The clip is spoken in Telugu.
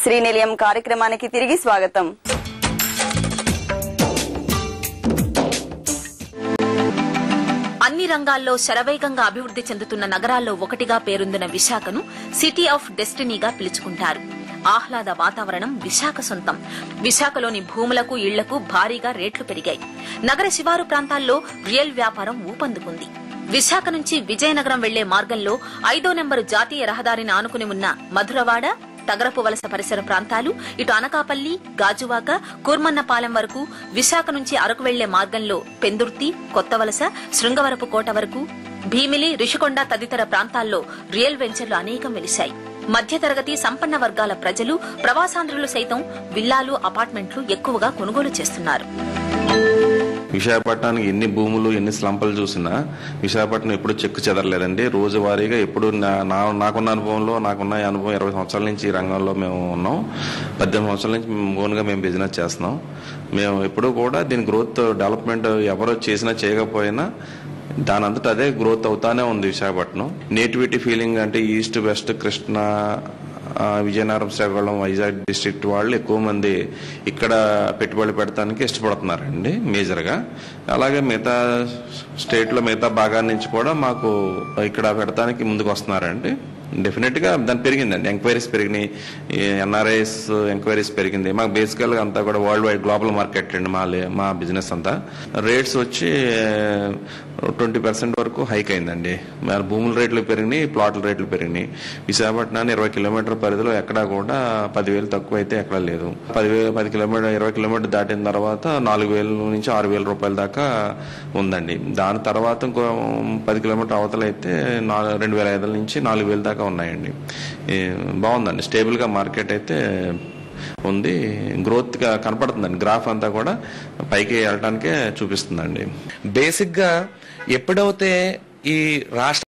శ్రీనిలయం కార్యక్రమానికి తిరిగి స్వాగతం. అన్ని రంగాల్లో శరవేగంగా అభివృద్ది చెందుతున్న నగరాల్లో ఒకటిగా పేరొందిన విశాఖను సిటీ ఆఫ్ డెస్టినీగా పిలుచుకుంటారు. ఆహ్లాద వాతావరణం విశాఖ సొంతం. విశాఖలోని భూములకు ఇళ్లకు భారీగా రేట్లు పెరిగాయి. నగర శివారు ప్రాంతాల్లో రియల్ వ్యాపారం ఊపందుకుంది. విశాఖ నుంచి విజయనగరం వెళ్లే మార్గంలో 5వ నెంబరు జాతీయ రహదారిని ఆనుకుని ఉన్న మధురవాడ, తగరపు వలస పరిసర ప్రాంతాలు, ఇటు అనకాపల్లి, గాజువాక, కూర్మన్నపాలెం వరకు, విశాఖ నుంచి అరకు వెళ్లే మార్గంలో పెందుర్తి, కొత్తవలస, శృంగవరపు కోట వరకు, భీమిలి, రిషికొండ తదితర ప్రాంతాల్లో రియల్ వెంచర్లు అనేకం వెలిశాయి. మధ్యతరగతి సంపన్న వర్గాల ప్రజలు, ప్రవాసాంధ్రులు సైతం విల్లాలు, అపార్ట్మెంట్లు ఎక్కువగా కొనుగోలు చేస్తున్నారు. విశాఖపట్నానికి ఎన్ని భూములు ఎన్ని స్లంపలు చూసినా విశాఖపట్నం ఎప్పుడు చెక్కు చెదరలేదండి. రోజువారీగా ఎప్పుడు నాకున్న అనుభవంలో నాకున్న అనుభవం 20 సంవత్సరాల నుంచి ఈ రంగంలో మేము ఉన్నాం. 18 సంవత్సరాల నుంచి ఓన్గా మేము బిజినెస్ చేస్తున్నాం. మేము ఎప్పుడు కూడా దీని గ్రోత్ డెవలప్మెంట్ ఎవరో చేసినా చేయకపోయినా దాని అంతటా అదే గ్రోత్ అవుతానే ఉంది విశాఖపట్నం. నేటివిటీ ఫీలింగ్ అంటే east west Krishna, Vizianagaram, Srikakulam, Vizag district వాళ్ళు ఎక్కువ మంది ఇక్కడ పెట్టుబడులు పెడతానికి ఇష్టపడుతున్నారండి మేజర్గా. అలాగే మిగతా స్టేట్లో మిగతా భాగాల నుంచి కూడా మాకు ఇక్కడ పెడతానికి ముందుకు వస్తున్నారండి. డెఫినెట్గా దాని పెరిగిందండి, ఎంక్వైరీస్ పెరిగినాయి, ఎన్ఆర్ఐస్ ఎంక్వైరీస్ పెరిగింది. మాకు బేసికల్గా అంతా కూడా వరల్డ్ వైడ్ గ్లోబల్ మార్కెట్ అండి మా బిజినెస్ అంతా. రేట్స్ వచ్చి 20% వరకు హైక్ అయిందండి. మరి భూముల రేట్లు పెరిగినాయి, ప్లాట్ల రేట్లు పెరిగినాయి. విశాఖపట్నాన్ని 20 కిలోమీటర్ పరిధిలో ఎక్కడా కూడా 10,000 తక్కువ అయితే ఎక్కడా లేదు. 20 కిలోమీటర్ దాటిన తర్వాత 4,000 నుంచి 6,000 రూపాయల దాకా ఉందండి. దాని తర్వాత ఇంకో 10 కిలోమీటర్ అవతల అయితే 2,500 నుంచి 4,000 దాకా ఉన్నాయండి. బాగుందండి, స్టేబుల్ గా మార్కెట్ అయితే ఉంది. గ్రోత్ గా కనపడుతుందండి. గ్రాఫ్ అంతా కూడా పైకి వెళ్ళడానికే చూపిస్తుందండి. బేసిక్ గా ఎప్పుడైతే ఈ రాష్ట్ర